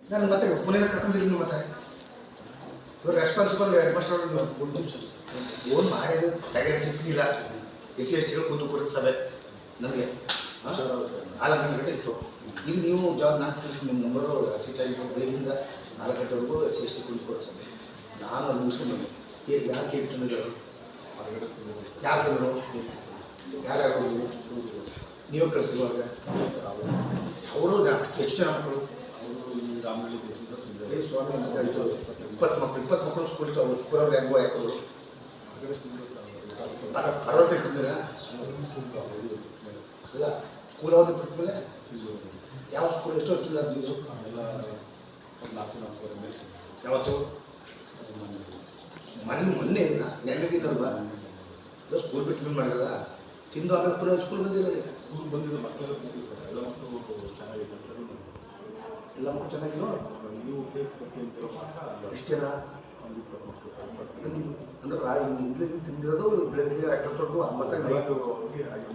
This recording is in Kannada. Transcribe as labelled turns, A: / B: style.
A: ನಾನು ಮತ್ತೆ ಮನೆಗೆ ಕರ್ಕೊಂಡಿದ್ದೀನಿ ಮತ್ತೆ ಇವರು ರೆಸ್ಪಾನ್ಸಿಬಲ್ ಹೆಡ್ ಮಾಸ್ಟರ್ ಫೋನ್ ಮಾಡಿದ್ದು ತಗೊಂಡು ಸಿಕ್ಕಿಲ್ಲ ಎಸ್ ಸಿ ಎಸ್ ಟಿಗಳು ಕುಂದು ಕೊಡೋದು ಸಭೆ ನನಗೆ 4 ಗಂಟೆ ಇತ್ತು. ಈಗ ನೀವು ಜಾಬ್ ನಾನು ನಿಮ್ಮ ನಂಬರು ಹೆಚ್ಚಾಗಿ ಬೆಳಗಿಂದ 4 ಗಂಟೆವರೆಗೂ ಎಸ್ ಸಿ ಎಸ್ ಟಿ ಕುಂದು ಕೊಡೋ ಸಭೆ ನಾನು ಅಲ್ಲಿ ಮುಗಿಸ್ಕೊಂಡು ಯಾರು ಕೇಳ್ಕೊಂಡಿದ್ದರು ಯಾರು ತಂದರು ಯಾರ್ಯಾರು ನೀವು ಕಳಿಸ್ತೀವಿ ಅವ್ರಿಗೆ ಅವರು ಎಷ್ಟು ಜನ ಮಕ್ಕಳು ಸ್ವಾಮಿ ಅಂತ ಹೇಳ್ತಾರೆ 20 ಮಕ್ಕಳು ಸ್ಕೂಲ್ ಸ್ಕೂಲವ್ರಿಗೆ ಹೆಂಗೋ ಯಾಕಂದ್ರು 60 ತಂದಿರ ಇಲ್ಲ ಸ್ಕೂಲ್ ಅವ್ರಿಗೆ ಬಿಟ್ಮೇಲೆ ಯಾವ ಸ್ಕೂಲ್ ಎಷ್ಟು ಹೊತ್ತಿಲ್ಲ ನೀವು ಯಾವತ್ತು ಮೊನ್ನೆ ದಿನ ನೆನ್ನೆ ದಿನಲ್ವಾ ಇಲ್ಲ ಸ್ಕೂಲ್ ಬಿಟ್ಟು ಮೇಲೆ ಮಾಡಿರಲ್ಲ ತಿಂದು ಆಮೇಲೆ ಪುನಃ ಸ್ಕೂಲ್ ಬಂದಿರಲ್ಲ
B: ಸ್ಕೂಲ್ ಬಂದಿದ್ದು ಮಕ್ಕಳೆಲ್ಲ ಸರ್ ಎಲ್ಲ ಮಕ್ಕಳು ಚೆನ್ನಾಗಿದೆ ಸರ್
A: ಎಲ್ಲ ಮಕ್ಕಳು ಚೆನ್ನಾಗಿರೋ
B: ನೀವು ಕೇಳ್ತಿರೋ ಮಾತ್ರ
A: ಎಷ್ಟು ಜನ
B: ಒಂದು 20 ಮಕ್ಕಳು ಸರ್
A: ಅಂದರೆ ತಿಂದಿರೋದು ಬೆಳಗ್ಗೆ 8
B: 9